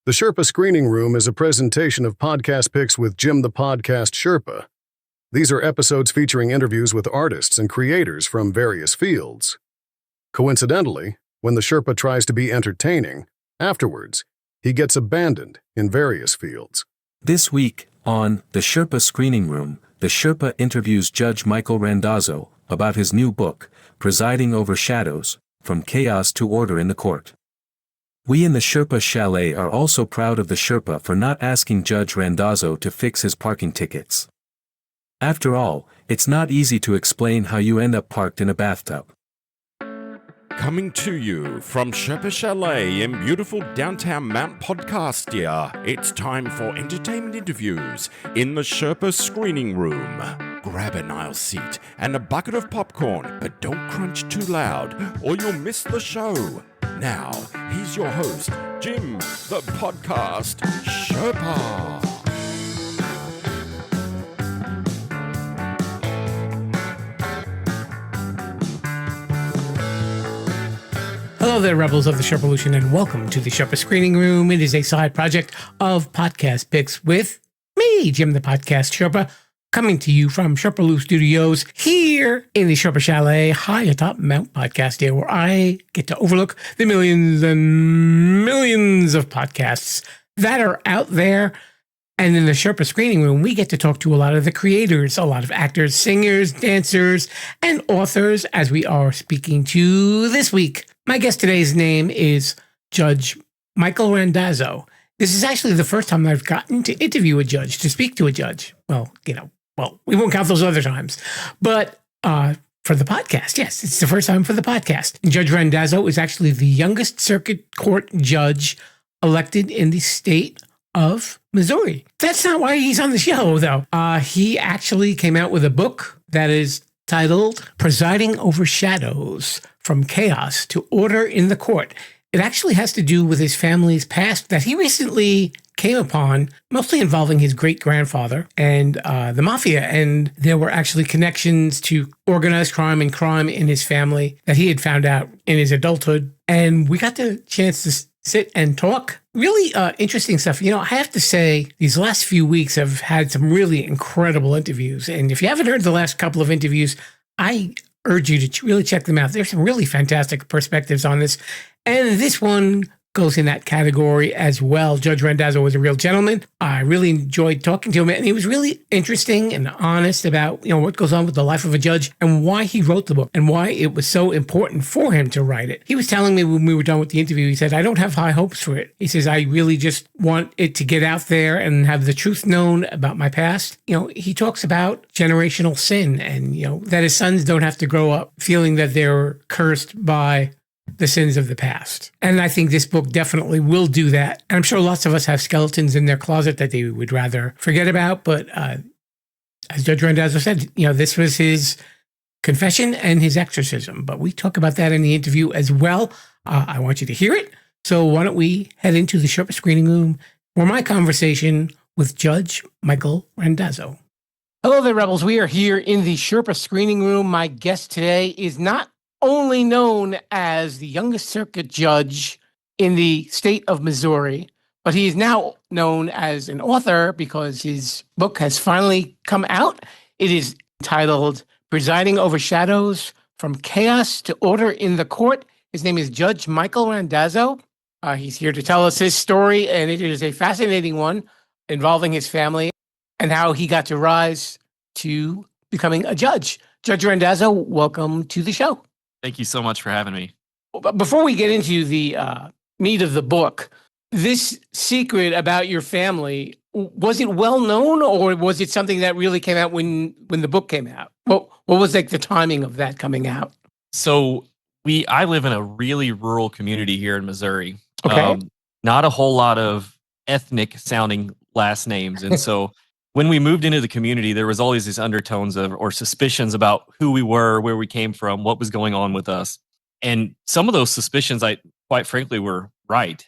The Sherpa Screening Room is a presentation of podcast picks with Jim the Podcast Sherpa. These are episodes featuring interviews with artists and creators from various fields. Coincidentally, when the Sherpa tries to be entertaining, afterwards, he gets abandoned in various fields. This week, on The Sherpa Screening Room, the Sherpa interviews Judge Michael Randazzo about his new book, Presiding Over Shadows, From Chaos to Order in the Court. We in the Sherpa Chalet are also proud of the Sherpa for not asking Judge Randazzo to fix his parking tickets. After all, it's not easy to explain how you end up parked in a bathtub. Coming to you from Sherpa Chalet in beautiful downtown Mount Podcastia, it's time for entertainment interviews in the Sherpa Screening Room. Grab an aisle seat and a bucket of popcorn, but don't crunch too loud or you'll miss the show. Now, here's your host, Jim, the Podcast Sherpa. Hello there, Rebels of the Sherpalution, and welcome to the Sherpa Screening Room. It is a side project of podcast picks with me, Jim the Podcast Sherpa, coming to you from Sherpaloo Studios here in the Sherpa Chalet, high atop Mount Podcastia, where I get to overlook the millions and millions of podcasts that are out there. And in the Sherpa Screening Room, we get to talk to a lot of the creators, a lot of actors, singers, dancers, and authors, as we are speaking to this week. My guest today's name is Judge Michael Randazzo. This is actually the first time I've gotten to interview a judge, to speak to a judge. Well, we won't count those other times. But for the podcast, yes, it's the first time for the podcast. And Judge Randazzo is actually the youngest circuit court judge elected in the state of Missouri. That's not why he's on the show, though. He actually came out with a book that is titled Presiding Over Shadows, From Chaos to Order in the Court. It actually has to do with his family's past that he recently came upon, mostly involving his great-grandfather and the mafia. And there were actually connections to organized crime and crime in his family that he had found out in his adulthood. And we got the chance to sit and talk. Really interesting stuff. You know, I have to say, these last few weeks have had some really incredible interviews. And if you haven't heard the last couple of interviews, I urge you to really check them out. There's some really fantastic perspectives on this. And this one goes in that category as well. Judge Randazzo was a real gentleman. I really enjoyed talking to him, and he was really interesting and honest about, what goes on with the life of a judge and why he wrote the book and why it was so important for him to write it. He was telling me when we were done with the interview, he said, I don't have high hopes for it. He says, I really just want it to get out there and have the truth known about my past. He talks about generational sin and, that his sons don't have to grow up feeling that they're cursed by the sins of the past. And I think this book definitely will do that. And I'm sure lots of us have skeletons in their closet that they would rather forget about. But as Judge Randazzo said, this was his confession and his exorcism. But we talk about that in the interview as well. I want you to hear it. So why don't we head into the Sherpa Screening Room for my conversation with Judge Michael Randazzo. Hello there, Rebels. We are here in the Sherpa Screening Room. My guest today is not only known as the youngest circuit judge in the state of Missouri, but he is now known as an author because his book has finally come out. It is titled Presiding Over Shadows, From Chaos to Order in the Court. His name is Judge Michael Randazzo. He's here to tell us his story, and it is a fascinating one involving his family and how he got to rise to becoming a judge. Judge Randazzo, welcome to the show. Thank you so much for having me. But before we get into the meat of the book, this secret about your family, was it well known, or was it something that really came out when the book came out? What was the timing of that coming out? So I live in a really rural community here in Missouri. Okay. Not a whole lot of ethnic sounding last names. And so when we moved into the community, there was always these undertones or suspicions about who we were, where we came from, what was going on with us. And some of those suspicions, quite frankly, were right.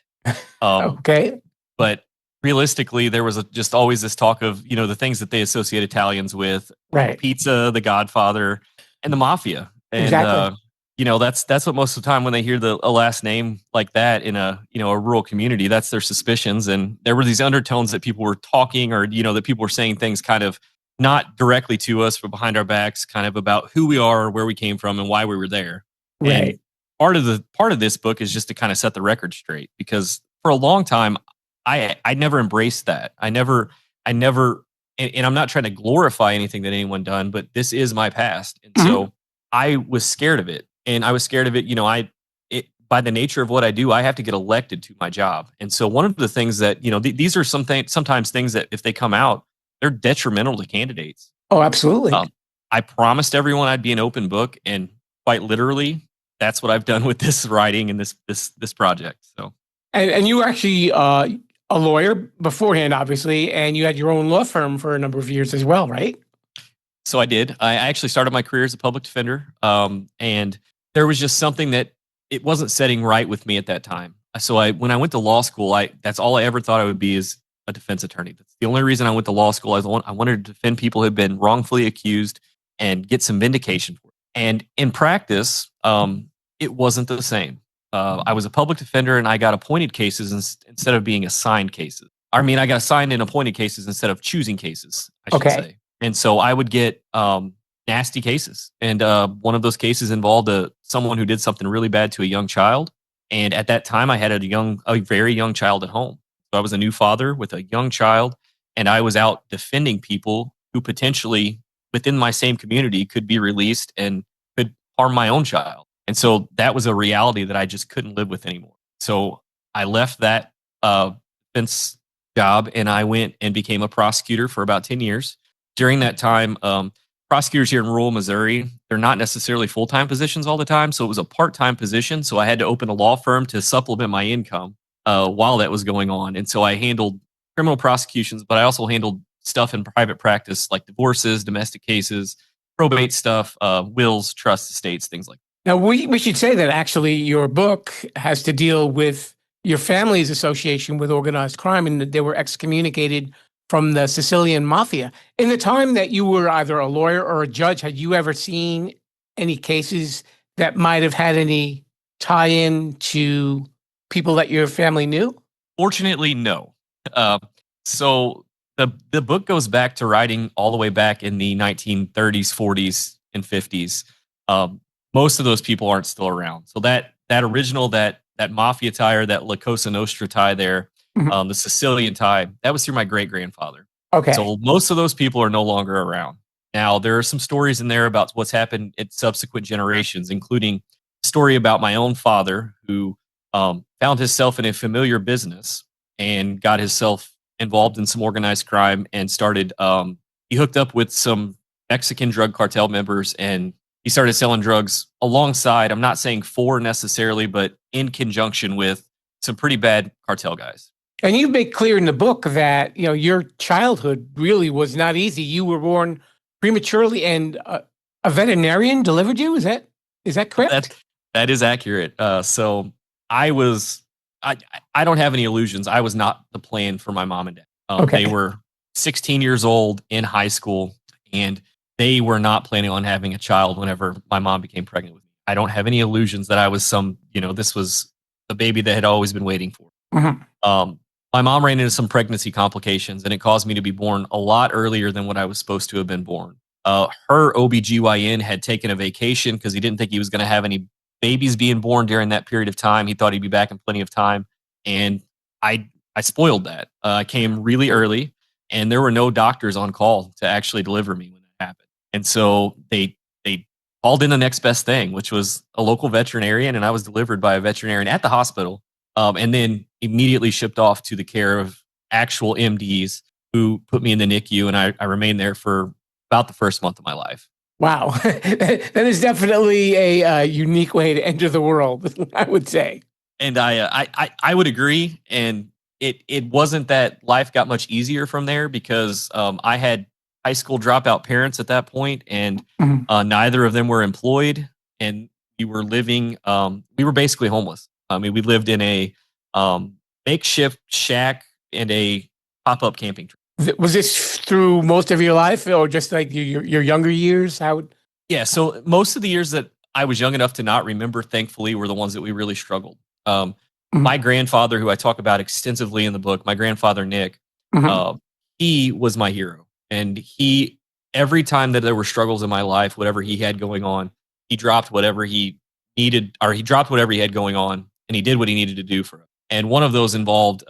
Okay. But realistically, there was just always this talk of, the things that they associate Italians with, right? Pizza, The Godfather, and the Mafia. And, exactly. that's what most of the time when they hear a last name like that in a rural community, that's their suspicions. And there were these undertones that people were talking, or that people were saying things kind of not directly to us, but behind our backs, kind of about who we are, where we came from, and why we were there. Right. And part of this book is just to kind of set the record straight, because for a long time, I never embraced that. I never, and I'm not trying to glorify anything that anyone done, but this is my past, and so I was scared of it. And I was scared of it. By the nature of what I do, I have to get elected to my job. And so one of the things that, these are sometimes things that if they come out, they're detrimental to candidates. Oh, absolutely. I promised everyone I'd be an open book, and quite literally, that's what I've done with this writing and this project. So, and you were actually a lawyer beforehand, obviously, and you had your own law firm for a number of years as well, right? So I did. I actually started my career as a public defender, and there was just something that it wasn't setting right with me at that time. So when I went to law school, that's all I ever thought I would be, is a defense attorney. That's the only reason I went to law school. I wanted to defend people who had been wrongfully accused and get some vindication for it. And in practice, it wasn't the same. I was a public defender, and I got appointed cases instead of being assigned cases. I mean, I got assigned and appointed cases instead of choosing cases, I should say. And so I would get nasty cases. And one of those cases involved someone who did something really bad to a young child. And at that time, I had a very young child at home. So I was a new father with a young child, and I was out defending people who potentially within my same community could be released and could harm my own child. And so that was a reality that I just couldn't live with anymore. So I left that defense job, and I went and became a prosecutor for about 10 years. During that time, prosecutors here in rural Missouri, they're not necessarily full-time positions all the time. So it was a part-time position. So I had to open a law firm to supplement my income while that was going on. And so I handled criminal prosecutions, but I also handled stuff in private practice, like divorces, domestic cases, probate stuff, wills, trusts, estates, things like that. Now, we should say that actually your book has to deal with your family's association with organized crime, and that they were excommunicated from the Sicilian mafia. In the time that you were either a lawyer or a judge, had you ever seen any cases that might have had any tie-in to people that your family knew? Fortunately, no. So the book goes back to writing all the way back in the 1930s, 40s, and 50s. Most of those people aren't still around. So that original, that mafia tie, or that La Cosa Nostra tie there, the Sicilian tie, that was through my great-grandfather. Okay. So most of those people are no longer around. Now, there are some stories in there about what's happened in subsequent generations, including a story about my own father who found himself in a familiar business and got himself involved in some organized crime and started, he hooked up with some Mexican drug cartel members, and he started selling drugs alongside, I'm not saying for necessarily, but in conjunction with some pretty bad cartel guys. And you make clear in the book that, your childhood really was not easy. You were born prematurely, and a veterinarian delivered you. Is that correct? That is accurate. So I don't have any illusions. I was not the plan for my mom and dad. They were 16 years old in high school, and they were not planning on having a child whenever my mom became pregnant with me. I don't have any illusions that I was this was the baby that had always been waiting for. My mom ran into some pregnancy complications, and it caused me to be born a lot earlier than what I was supposed to have been born. Her OBGYN had taken a vacation because he didn't think he was going to have any babies being born during that period of time. He thought he'd be back in plenty of time. And I spoiled that. I came really early, and there were no doctors on call to actually deliver me when that happened. And so they called in the next best thing, which was a local veterinarian, and I was delivered by a veterinarian at the hospital. And then immediately shipped off to the care of actual MDs who put me in the NICU, and I remained there for about the first month of my life. Wow. That is definitely a unique way to enter the world, I would say. And I would agree. And it wasn't that life got much easier from there, because I had high school dropout parents at that point, and neither of them were employed, and we were basically homeless. I mean, we lived in a makeshift shack and a pop-up camping trailer. Was this through most of your life, or just like your younger years? Yeah, so most of the years that I was young enough to not remember, thankfully, were the ones that we really struggled. Mhm. My grandfather, who I talk about extensively in the book, my grandfather, Nick, Mhm. uh, he was my hero. And every time that there were struggles in my life, whatever he had going on, he dropped whatever he needed, or he dropped whatever he had going on, and he did what he needed to do for it. And one of those involved,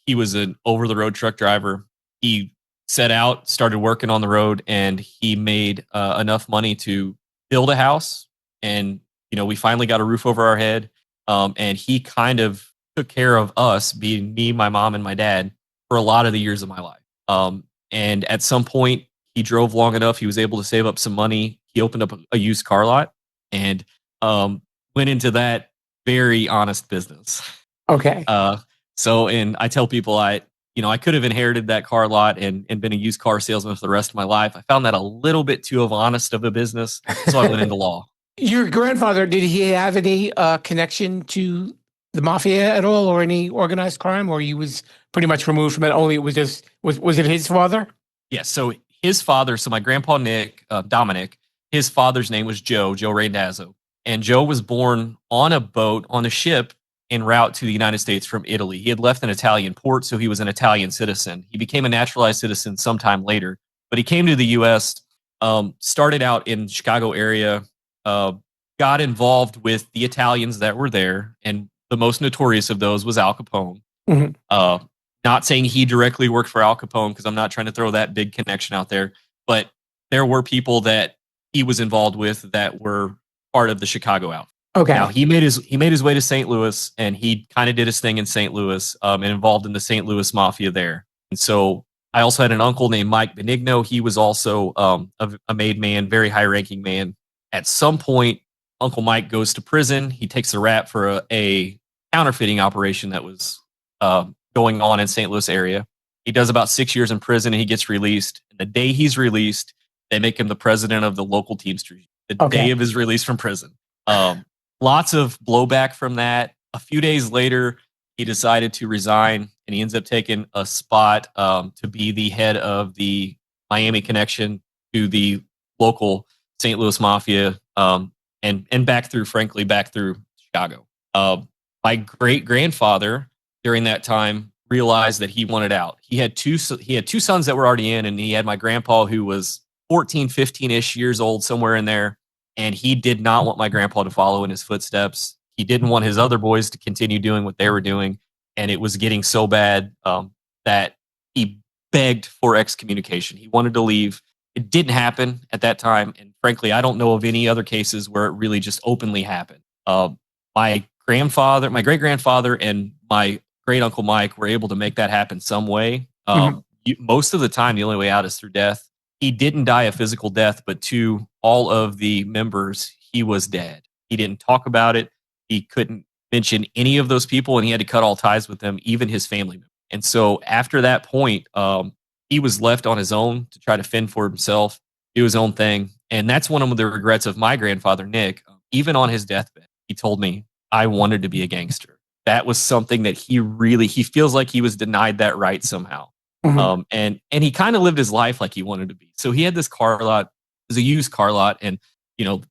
he was an over the road truck driver. He set out, started working on the road, and he made enough money to build a house. And, we finally got a roof over our head. And he kind of took care of us, being me, my mom, and my dad, for a lot of the years of my life. And at some point, he drove long enough. He was able to save up some money. He opened up a used car lot and went into that very honest business. Okay. And I tell people I could have inherited that car lot and been a used car salesman for the rest of my life. I found that a little bit too honest of a business, so I went into law. Your grandfather, did he have any connection to the mafia at all, or any organized crime, or he was pretty much removed from it? Only it was just was it his father? Yes. So his father, so my grandpa Nick, Dominic, his father's name was Joe Randazzo, and Joe was born on a boat on a ship en route to the United States from Italy. He had left an Italian port, so he was an Italian citizen. He became a naturalized citizen sometime later, but he came to the U.S. Started out in the Chicago area. Got involved with the Italians that were there, and the most notorious of those was Al Capone. Mhm. Not saying he directly worked for Al Capone, because I'm not trying to throw that big connection out there, but there were people that he was involved with that were part of the Chicago outfit. Okay. Now he made his way to St. Louis, and he kind of did his thing in St. Louis, and involved in the St. Louis mafia there. And so I also had an uncle named Mike Benigno. He was also a made man, very high ranking man. At some point, Uncle Mike goes to prison. He takes a rap for a counterfeiting operation that was going on in St. Louis area. He does about 6 years in prison, and he gets released. And the day he's released, they make him the president of the local Teamsters. The day of his release from prison. Lots of blowback from that. A few days later, he decided to resign, and he ends up taking a spot to be the head of the Miami connection to the local St. Louis mafia, and back through Chicago. My great grandfather during that time realized that he wanted out. He had two sons that were already in, and he had my grandpa, who was 14, 15-ish years old, somewhere in there. And he did not want my grandpa to follow in his footsteps. He didn't want his other boys to continue doing what they were doing. And it was getting so bad that he begged for excommunication. He wanted to leave. It didn't happen at that time. And frankly, I don't know of any other cases where it really just openly happened. My great grandfather, and my great uncle Mike were able to make that happen some way. Most of the time, the only way out is through death. He didn't die a physical death, but to all of the members, he was dead. He didn't talk about it. He couldn't mention any of those people, and he had to cut all ties with them, even his family members. And so after that point, he was left on his own to try to fend for himself, do his own thing. And that's one of the regrets of my grandfather, Nick. Even on his deathbed, he told me, I wanted to be a gangster. That was something that he feels like he was denied that right somehow. And he kind of lived his life like he wanted to be. So he had this car lot, it was a used car lot, and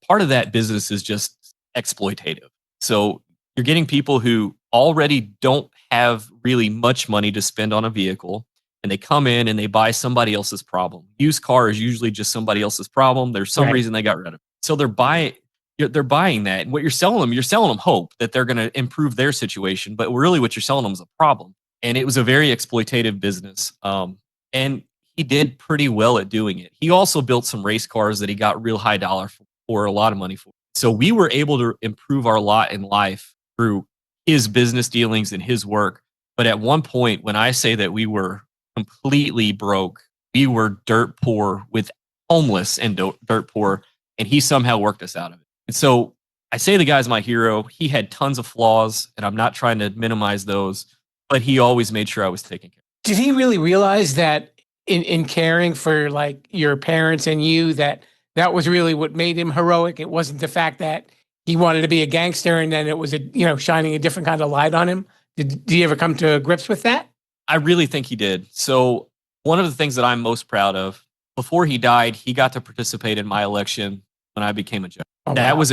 part of that business is just exploitative. So you're getting people who already don't have really much money to spend on a vehicle, and they come in and they buy somebody else's problem. Used car is usually just somebody else's problem. There's some reason they got rid of it. So they're buying that. And what you're selling them hope that they're going to improve their situation. But really what you're selling them is a problem. And it was a very exploitative business. And he did pretty well at doing it. He also built some race cars that he got real high dollar for a lot of money for. So we were able to improve our lot in life through his business dealings and his work. But at one point, when I say that we were completely broke, we were dirt poor, with homeless and dirt poor, and he somehow worked us out of it. And so I say the guy's my hero. He had tons of flaws, and I'm not trying to minimize those, but he always made sure I was taken care of. Did he really realize that in caring for like your parents and you, that was really what made him heroic? It wasn't the fact that he wanted to be a gangster and then it was shining a different kind of light on him. Did he ever come to grips with that? I really think he did. So one of the things that I'm most proud of, before he died, he got to participate in my election when I became a judge. Oh, That wow. was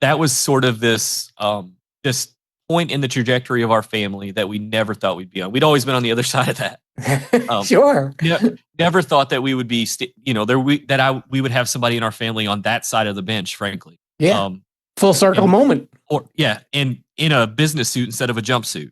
that was sort of this point in the trajectory of our family that we never thought we'd be on. We'd always been on the other side of that. Sure. Never thought that we would be, we would have somebody in our family on that side of the bench, frankly. Yeah. Full circle moment. Or in a business suit instead of a jumpsuit.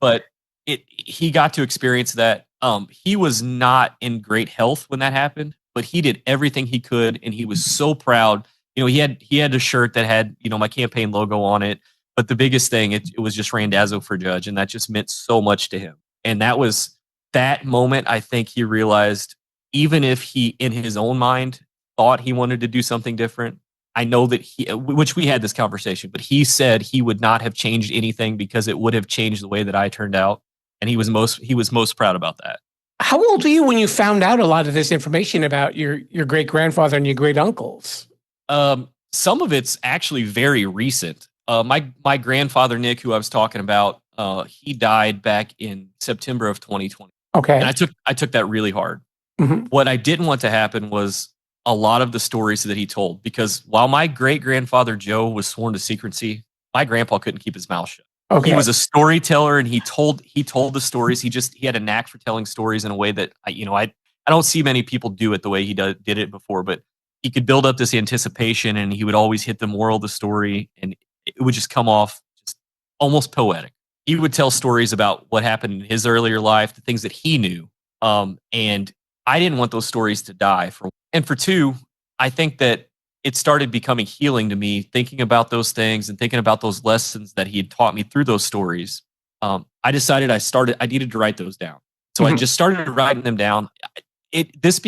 But he got to experience that. He was not in great health when that happened, but he did everything he could, and he was so proud. He had a shirt that had my campaign logo on it, but the biggest thing it was just Randazzo for judge, and that just meant so much to him. And that was that moment. I think he realized, even if he in his own mind thought he wanted to do something different, I know that which we had this conversation, but he said he would not have changed anything because it would have changed the way that I turned out. And he was most proud about that. How old were you when you found out a lot of this information about your great grandfather and your great uncles? Some of it's actually very recent. My grandfather, Nick, who I was talking about, he died back in September of 2020. Okay. And I took that really hard. Mm-hmm. What I didn't want to happen was a lot of the stories that he told, because while my great grandfather Joe was sworn to secrecy, my grandpa couldn't keep his mouth shut. Okay. He was a storyteller, and he told the stories. He had a knack for telling stories in a way that I don't see many people do it the way he did it before. But he could build up this anticipation, and he would always hit the moral of the story, and it would just come off just almost poetic. He would tell stories about what happened in his earlier life, the things that he knew, and I didn't want those stories to die. For two, I think that it started becoming healing to me, thinking about those things and thinking about those lessons that he had taught me through those stories. I decided I needed to write those down. So I just started writing them down. This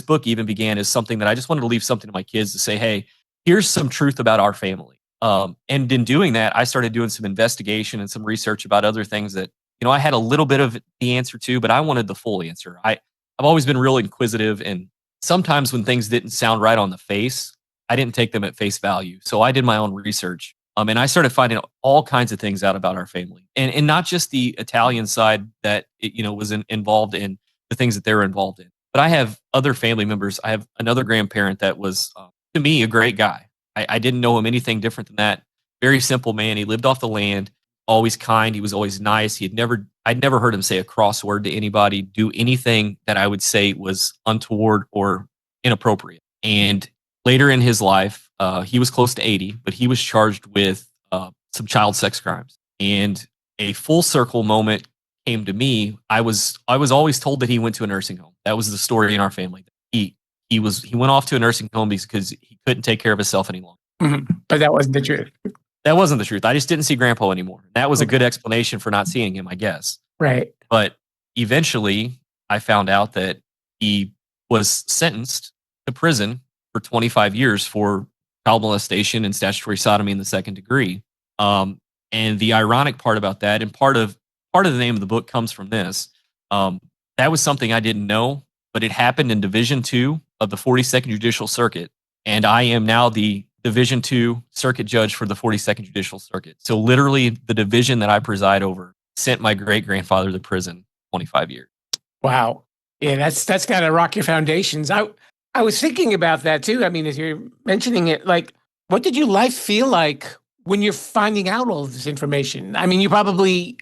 book even began as something that I just wanted to leave something to my kids to say, hey, here's some truth about our family. And in doing that, I started doing some investigation and some research about other things that, I had a little bit of the answer to, but I wanted the full answer. I've always been real inquisitive, and sometimes when things didn't sound right on the face, I didn't take them at face value. So I did my own research. And I started finding all kinds of things out about our family, and not just the Italian side that was involved in the things that they were involved in. But I have other family members. I have another grandparent that was, to me, a great guy. I didn't know him anything different than that. Very simple man. He lived off the land, always kind. He was always nice. I'd never heard him say a cross word to anybody, do anything that I would say was untoward or inappropriate. And later in his life, he was close to 80, but he was charged with some child sex crimes. And a full circle moment came to me. I was always told that he went to a nursing home. That was the story in our family. He went off to a nursing home because he couldn't take care of himself any longer. Mm-hmm. But that wasn't the truth. That wasn't the truth. I just didn't see Grandpa anymore. That was a good explanation for not seeing him, I guess. Right. But eventually, I found out that he was sentenced to prison for 25 years for child molestation and statutory sodomy in the second degree. And the ironic part about that, and part of the name of the book comes from this, that was something I didn't know, but it happened in Division 2 of the 42nd Judicial Circuit. And I am now the Division 2 Circuit Judge for the 42nd Judicial Circuit. So literally the division that I preside over sent my great-grandfather to prison 25 years. Wow. Yeah, that's got to rock your foundations. I was thinking about that too. I mean, as you're mentioning it, like, what did your life feel like when you're finding out all of this information? I mean, you probably,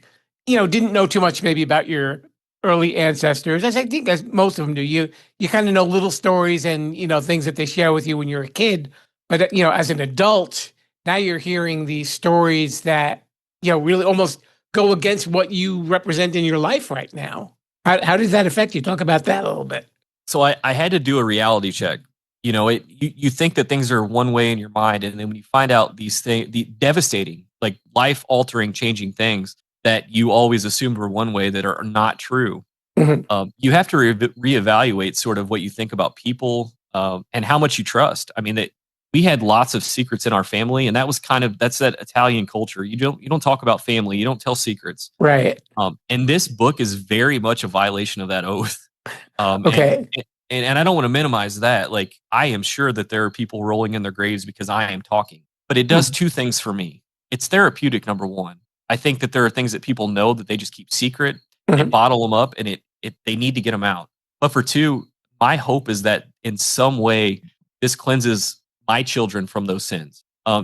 didn't know too much maybe about your early ancestors. As I think as most of them do. You kind of know little stories and, things that they share with you when you're a kid. But, as an adult, now you're hearing these stories that, really almost go against what you represent in your life right now. How does that affect you? Talk about that a little bit. So I had to do a reality check. You think that things are one way in your mind, and then when you find out these things, the devastating, like life-altering, changing things that you always assumed were one way that are not true, Mm-hmm. You have to reevaluate sort of what you think about people and how much you trust. I mean, that we had lots of secrets in our family, and that's that Italian culture. You don't talk about family. You don't tell secrets. Right. And this book is very much a violation of that oath. Okay. And I don't want to minimize that. Like, I am sure that there are people rolling in their graves because I am talking, but it does two things for me. It's therapeutic, number one. I think that there are things that people know that they just keep secret and bottle them up, and they need to get them out. But for two, my hope is that in some way this cleanses my children from those sins.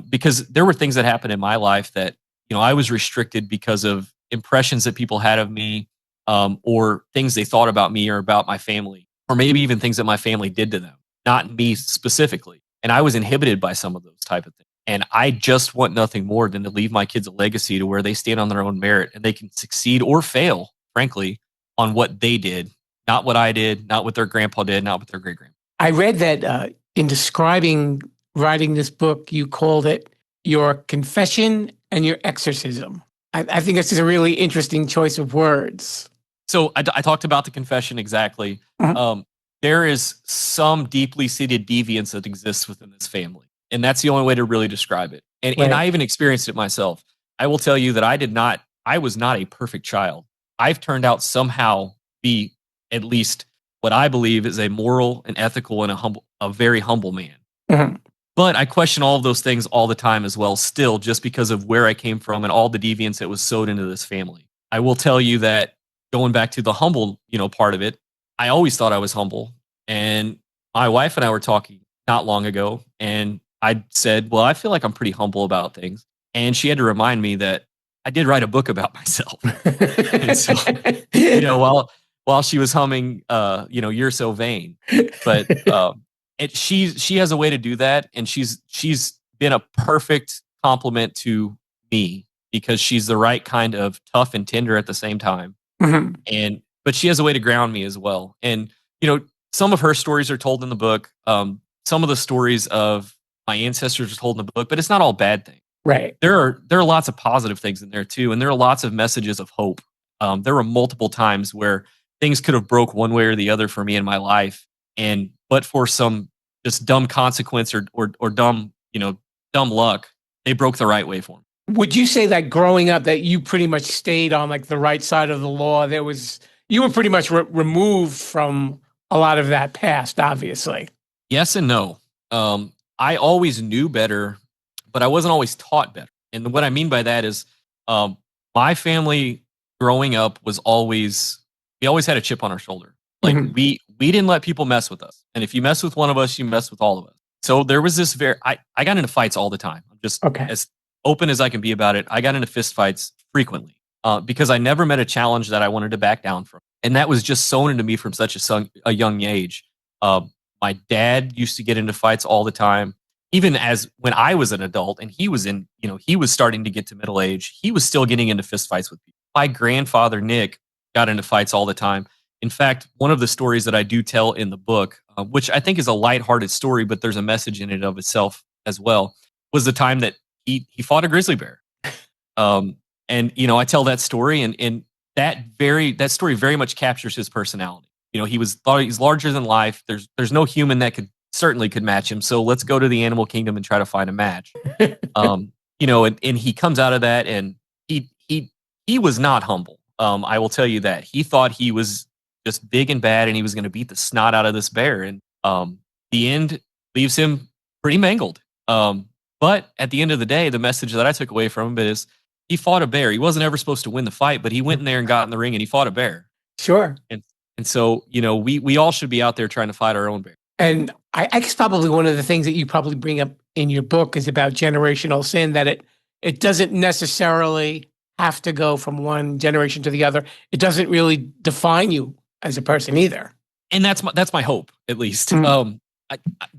Because there were things that happened in my life that, I was restricted because of impressions that people had of me, or things they thought about me or about my family, or maybe even things that my family did to them, not me specifically. And I was inhibited by some of those type of things. And I just want nothing more than to leave my kids a legacy to where they stand on their own merit and they can succeed or fail, frankly, on what they did, not what I did, not what their grandpa did, not what their great grandpa. I read that in describing writing this book, you called it your confession and your exorcism. I think this is a really interesting choice of words. So I talked about the confession exactly. Mhm. There is some deeply seated deviance that exists within this family. And that's the only way to really describe it. And Right. I even experienced it myself. I will tell you that I was not a perfect child. I've turned out somehow be at least what I believe is a moral and ethical and a very humble man. Mhm. But I question all of those things all the time as well, still, just because of where I came from and all the deviance that was sowed into this family. I will tell you that going back to the humble, part of it, I always thought I was humble. And my wife and I were talking not long ago, and I said, well, I feel like I'm pretty humble about things. And she had to remind me that I did write a book about myself. And so, while she was humming, you're so vain. But she has a way to do that, and she's been a perfect complement to me because she's the right kind of tough and tender at the same time. Mhm. But she has a way to ground me as well. And some of her stories are told in the book. Some of the stories of my ancestors are told in the book, but it's not all bad things. Right. There are lots of positive things in there too, and there are lots of messages of hope. There were multiple times where things could have broke one way or the other for me in my life, and but for some just dumb consequence or dumb luck, they broke the right way for me. Would you say that growing up that you pretty much stayed on like the right side of the law? You were pretty much removed from a lot of that past, obviously. Yes and no. I always knew better, but I wasn't always taught better. And what I mean by that is, my family growing up we always had a chip on our shoulder. Like Mhm. we didn't let people mess with us. And if you mess with one of us, you mess with all of us. So there was this I got into fights all the time. I'm just Okay. as open as I can be about it. I got into fist fights frequently, because I never met a challenge that I wanted to back down from. And that was just sown into me from such a young age. Uh, my dad used to get into fights all the time, even as when I was an adult and he was starting to get to middle age, he was still getting into fist fights with people. My grandfather, Nick, got into fights all the time. In fact, one of the stories that I do tell in the book, which I think is a lighthearted story, but there's a message in it of itself as well, was the time that he fought a grizzly bear. And I tell that story, and that story very much captures his personality. He's larger than life. There's no human that could match him. So let's go to the animal kingdom and try to find a match. And he comes out of that, and he was not humble. I will tell you that he thought he was just big and bad, and he was going to beat the snot out of this bear. And the end leaves him pretty mangled. But at the end of the day, the message that I took away from him is he fought a bear. He wasn't ever supposed to win the fight, but he went in there and got in the ring and he fought a bear. Sure. And so, we all should be out there trying to fight our own bear. And I guess probably one of the things that you probably bring up in your book is about generational sin, that it doesn't necessarily have to go from one generation to the other. It doesn't really define you as a person either. And that's my hope, at least. Mhm.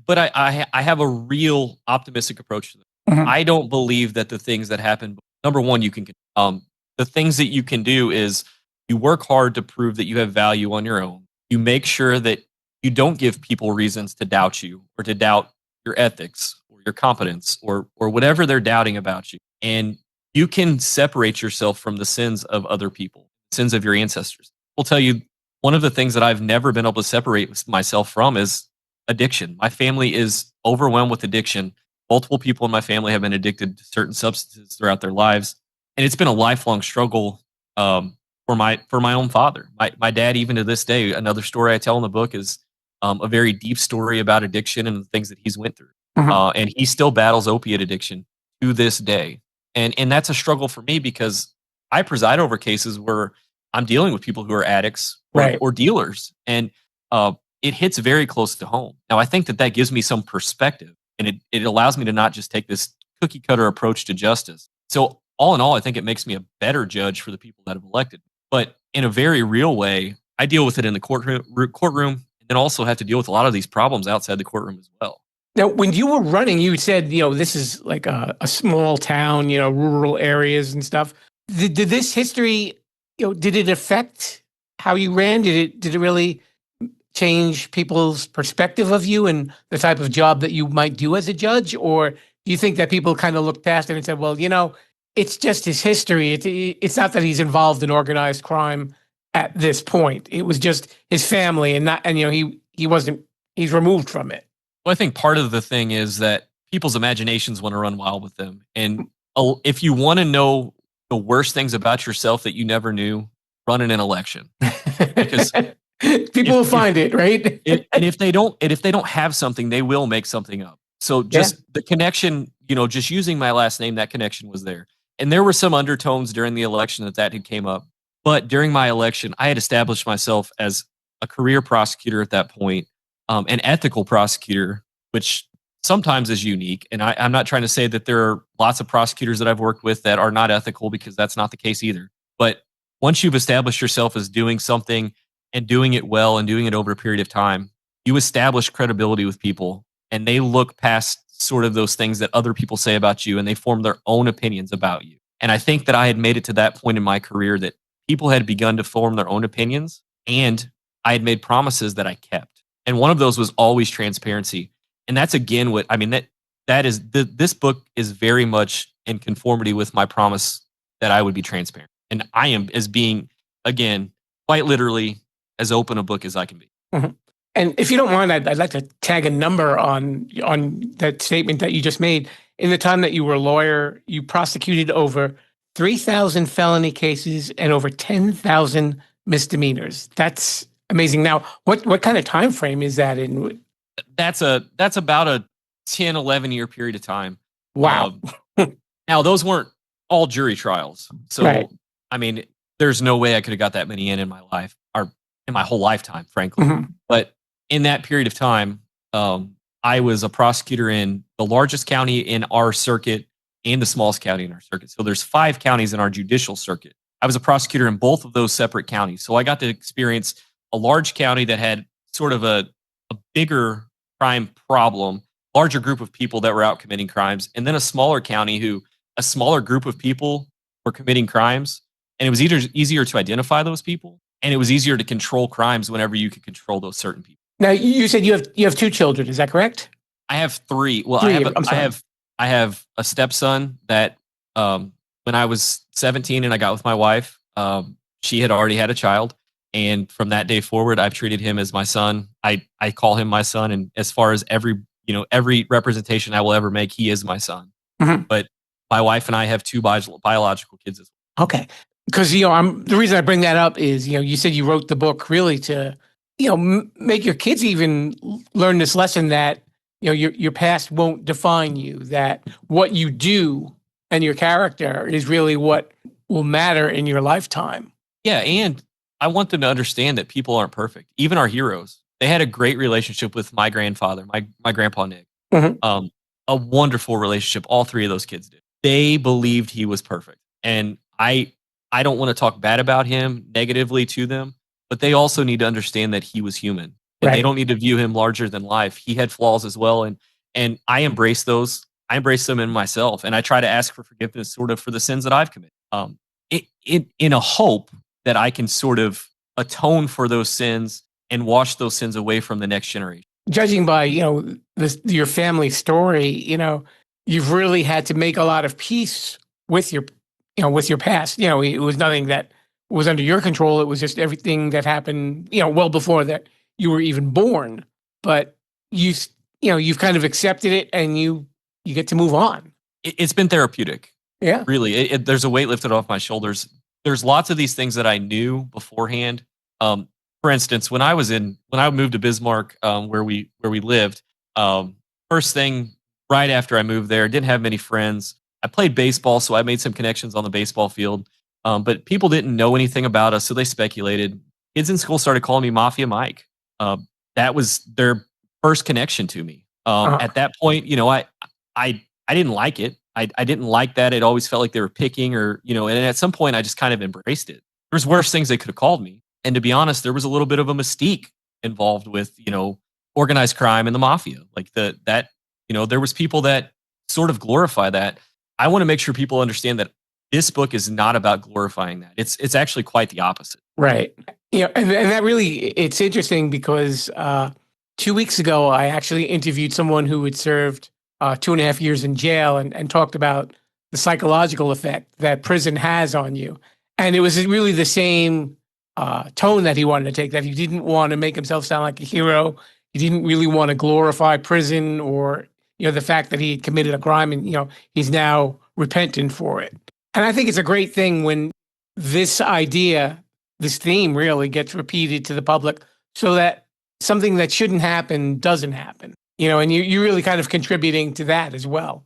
But I have a real optimistic approach to this. Mhm. I don't believe that the things that happen, number one, the things that you can do is you work hard to prove that you have value on your own. You make sure that you don't give people reasons to doubt you or to doubt your ethics or your competence or whatever they're doubting about you. And you can separate yourself from the sins of other people, sins of your ancestors. I'll tell you, one of the things that I've never been able to separate myself from is addiction. My family is overwhelmed with addiction. Multiple people in my family have been addicted to certain substances throughout their lives, and it's been a lifelong struggle, for my own father. My dad, even to this day, another story I tell in the book is a very deep story about addiction and the things that he's went through. Mhm. And he still battles opiate addiction to this day, and that's a struggle for me because I preside over cases where I'm dealing with people who are addicts Right. or dealers, and it hits very close to home. Now, I think that gives me some perspective and it allows me to not just take this cookie cutter approach to justice. So all in all, I think it makes me a better judge for the people that have elected me. But in a very real way, I deal with it in the courtroom, and then also have to deal with a lot of these problems outside the courtroom as well. Now, when you were running, you said, this is like a small town, rural areas and stuff. Did this history, did it affect how you ran? Did it really change people's perspective of you and the type of job that you might do as a judge? Or do you think that people kind of looked past it and said, well, it's just his history. It's not that he's involved in organized crime at this point. It was just his family he's removed from it. Well, I think part of the thing is that people's imaginations want to run wild with them. And if you want to know the worst things about yourself that you never knew, run in an election. Because people will find it, right? And if they don't have something, they will make something up. So just the connection, just using my last name, that connection was there. And there were some undertones during the election that had came up. But during my election, I had established myself as a career prosecutor at that point, an ethical prosecutor, which sometimes is unique. And I'm not trying to say that there are lots of prosecutors that I've worked with that are not ethical, because that's not the case either. But once you've established yourself as doing something and doing it well and doing it over a period of time, you establish credibility with people, and they look past sort of those things that other people say about you, and they form their own opinions about you. And I think that I had made it to that point in my career that people had begun to form their own opinions, and I had made promises that I kept. And one of those was always transparency. And that's again this book is very much in conformity with my promise that I would be transparent. And I am, as being, again, quite literally as open a book as I can be. Mm-hmm. And if you don't mind, I'd like to tag a number on that statement that you just made. In the time that you were a lawyer, you prosecuted over 3,000 felony cases and over 10,000 misdemeanors. That's amazing. Now, what kind of time frame is that in? That's about a 10, 11 year period of time. Wow. Now, those weren't all jury trials. So, right. I mean, there's no way I could have got that many in my life, or in my whole lifetime, frankly. Mm-hmm. But in that period of time, I was a prosecutor in the largest county in our circuit and the smallest county in our circuit. So there's 5 counties in our judicial circuit. I was a prosecutor in both of those separate counties. So I got to experience a large county that had sort of a bigger crime problem, larger group of people that were out committing crimes, and then a smaller county a smaller group of people were committing crimes. And it was easier to identify those people, and it was easier to control crimes whenever you could control those certain people. Now, you said you have 2 children. Is that correct? I have 3. Well, 3, I have a stepson that when I was 17 and I got with my wife, she had already had a child. And from that day forward, I've treated him as my son. I call him my son. And as far as every representation I will ever make, he is my son. Mm-hmm. But my wife and I have 2 biological kids as well. Okay. Because, the reason I bring that up is, you said you wrote the book really to, make your kids even learn this lesson that, your past won't define you, that what you do and your character is really what will matter in your lifetime. Yeah. And I want them to understand that people aren't perfect. Even our heroes, they had a great relationship with my grandfather, my grandpa, Nick. Mm-hmm. A wonderful relationship. All 3 of those kids did. They believed he was perfect. And I don't want to talk bad about him negatively to them, but they also need to understand that he was human. And right. They don't need to view him larger than life. He had flaws as well. And I embrace those. I embrace them in myself. And I try to ask for forgiveness sort of for the sins that I've committed. In a hope that I can sort of atone for those sins and wash those sins away from the next generation. Judging by, your family story, you've really had to make a lot of peace with your past. It was nothing that was under your control. It was just everything that happened, well before that you were even born. But you've kind of accepted it, and you get to move on. It's been therapeutic. Yeah, really. There's a weight lifted off my shoulders. There's lots of these things that I knew beforehand. For instance, when I moved to Bismarck, where we lived, first thing right after I moved there, didn't have many friends. I played baseball, so I made some connections on the baseball field. But people didn't know anything about us, so they speculated. Kids in school started calling me Mafia Mike. That was their first connection to me. At that point, I didn't like it. I didn't like that. It always felt like they were picking and at some point I just kind of embraced it. There's worse things they could have called me. And to be honest, there was a little bit of a mystique involved with, organized crime and the mafia. Like there was people that sort of glorify that. I want to make sure people understand that this book is not about glorifying that. It's actually quite the opposite. Right. And that really, it's interesting because 2 weeks ago, I actually interviewed someone who had served 2.5 years in jail and talked about the psychological effect that prison has on you. And it was really the same tone that he wanted to take, that he didn't want to make himself sound like a hero. He didn't really want to glorify prison or, the fact that he had committed a crime and, he's now repentant for it. And I think it's a great thing when this idea, this theme really gets repeated to the public so that something that shouldn't happen doesn't happen. And you're really kind of contributing to that as well.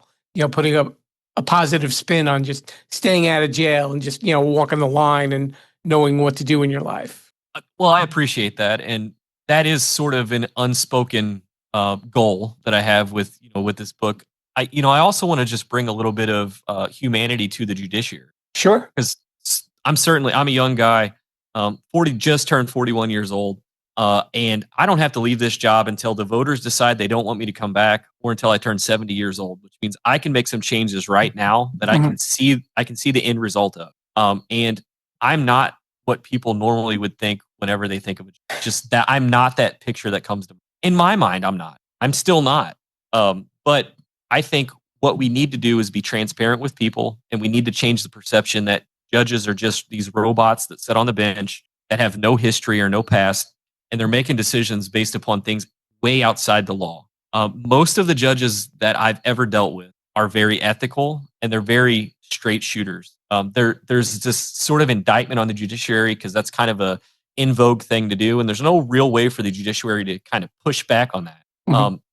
Putting a positive spin on just staying out of jail and just, walking the line and knowing what to do in your life. Well, I appreciate that. And that is sort of an unspoken goal that I have with this book. I also want to just bring a little bit of humanity to the judiciary. Sure. Because I'm a young guy, just turned 41 years old. And I don't have to leave this job until the voters decide they don't want me to come back or until I turn 70 years old, which means I can make some changes right now that I can see the end result of. And I'm not what people normally would think whenever they think of it. Just that I'm not that picture that comes to mind. In my mind, I'm not. I'm still not. But I think what we need to do is be transparent with people, and we need to change the perception that judges are just these robots that sit on the bench that have no history or no past, and they're making decisions based upon things way outside the law. Most of the judges that I've ever dealt with are very ethical, and they're very straight shooters. There's this sort of indictment on the judiciary because that's kind of a in vogue thing to do, and there's no real way for the judiciary to kind of push back on that.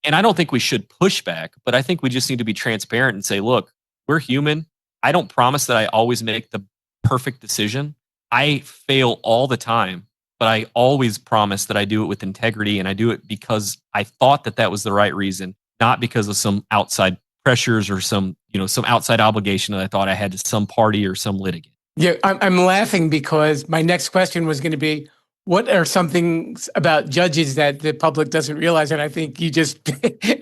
And I don't think we should push back, but I think we just need to be transparent and say, look, we're human. I don't promise that I always make the perfect decision. I fail all the time, but I always promise that I do it with integrity, and I do it because I thought that was the right reason, not because of some outside pressures or some outside obligation that I thought I had to some party or some litigant. Yeah, I'm laughing because my next question was going to be, what are some things about judges that the public doesn't realize? And I think you just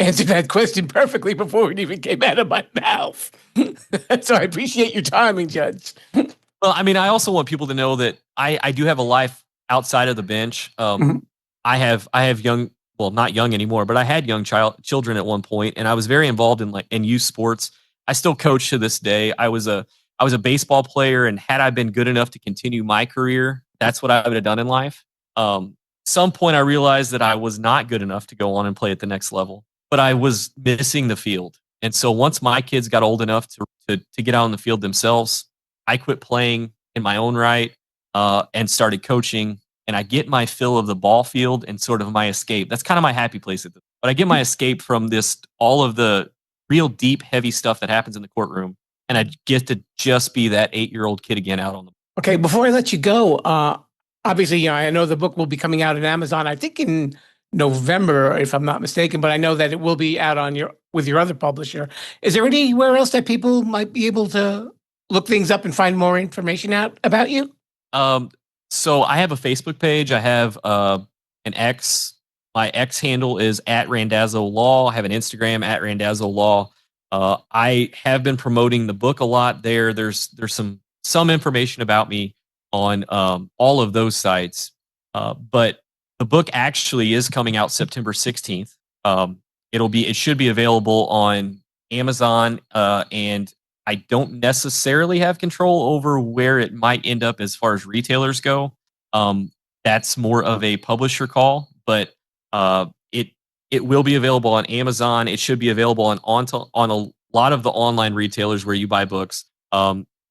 answered that question perfectly before it even came out of my mouth. So I appreciate your timing, Judge. Well, I also want people to know that I do have a life outside of the bench. I have young, well, not young anymore, but I had young children at one point, and I was very involved in youth sports. I still coach to this day. I was a baseball player, and had I been good enough to continue my career, that's what I would have done in life. Some point I realized that I was not good enough to go on and play at the next level, but I was missing the field. And so once my kids got old enough to get out on the field themselves, I quit playing in my own right and started coaching. And I get my fill of the ball field and sort of my escape. That's kind of my happy place at this. But I get my escape from all of the real deep, heavy stuff that happens in the courtroom. And I get to just be that 8-year-old kid again out on the. Okay, before I let you go, obviously, I know the book will be coming out on Amazon, I think in November, if I'm not mistaken, but I know that it will be out with your other publisher. Is there anywhere else that people might be able to look things up and find more information out about you? So I have a Facebook page. I have an X. My X handle is @Randazzo Law. I have an Instagram @Randazzo Law. I have been promoting the book a lot there. There's some information about me on all of those sites. But the book actually is coming out September 16th. It should be available on Amazon, and I don't necessarily have control over where it might end up as far as retailers go. That's more of a publisher call, but it will be available on Amazon. It should be available on a lot of the online retailers where you buy books.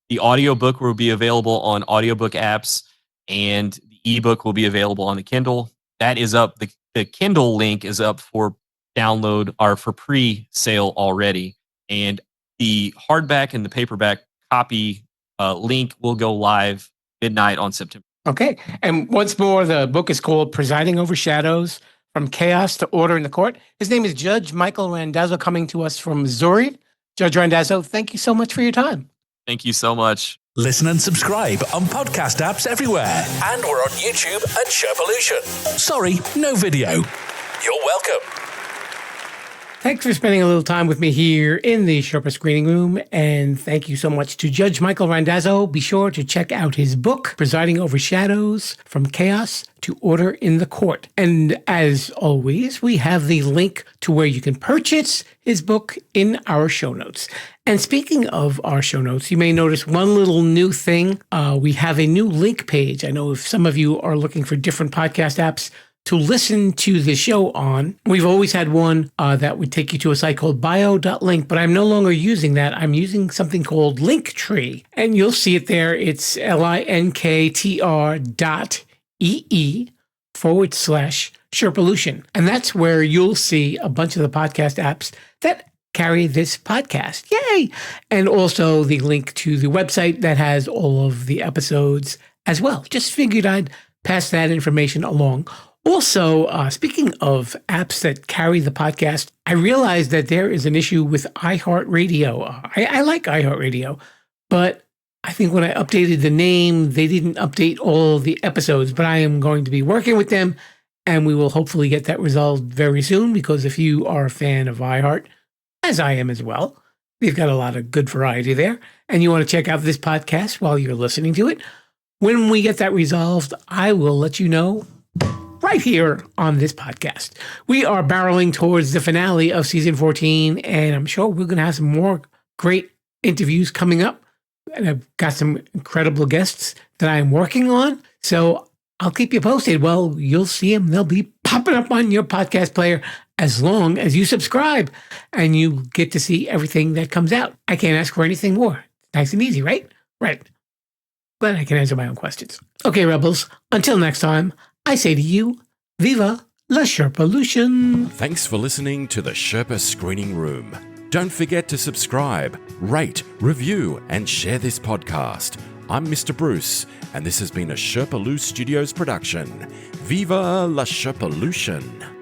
The audiobook will be available on audiobook apps, and the ebook will be available on the Kindle. That is up. The Kindle link is up for download or for pre-sale already, and the hardback and the paperback copy link will go live midnight on September. Okay. And once more, the book is called Presiding Over Shadows from chaos to order in the court. His name is Judge Michael Randazzo, coming to us from Missouri. Judge Randazzo, thank you so much for your time. Thank you so much. Listen and subscribe on podcast apps everywhere. And we're on YouTube at Sherpolution. Sorry, no video. You're welcome. Thanks for spending a little time with me here in the Sherpa Screening Room, and thank you so much to Judge Michael Randazzo. Be sure to check out his book, Presiding Over Shadows, From Chaos to Order in the Court. And as always, we have the link to where you can purchase his book in our show notes. And speaking of our show notes, you may notice one little new thing. We have a new link page. I know if some of you are looking for different podcast apps to listen to the show on. We've always had one that would take you to a site called bio.link, but I'm no longer using that. I'm using something called Linktree, and you'll see it there. It's linktr.ee/Sherpolution. And that's where you'll see a bunch of the podcast apps that carry this podcast. Yay! And also the link to the website that has all of the episodes as well. Just figured I'd pass that information along. Also, speaking of apps that carry the podcast, I realized that there is an issue with iHeartRadio. I like iHeartRadio, but I think when I updated the name, they didn't update all the episodes, but I am going to be working with them, and we will hopefully get that resolved very soon, because if you are a fan of iHeart, as I am as well, they've got a lot of good variety there, and you want to check out this podcast while you're listening to it. When we get that resolved, I will let you know right here on this podcast. We are barreling towards the finale of season 14, and I'm sure we're going to have some more great interviews coming up. And I've got some incredible guests that I am working on, so I'll keep you posted. Well, you'll see them. They'll be popping up on your podcast player as long as you subscribe, and you get to see everything that comes out. I can't ask for anything more. Nice and easy, right? Right. Glad I can answer my own questions. Okay, Rebels, until next time, I say to you, Viva la Sherpolution! Thanks for listening to the Sherpa Screening Room. Don't forget to subscribe, rate, review, and share this podcast. I'm Mr. Bruce, and this has been a Sherpaloo Studios production. Viva la Sherpolution!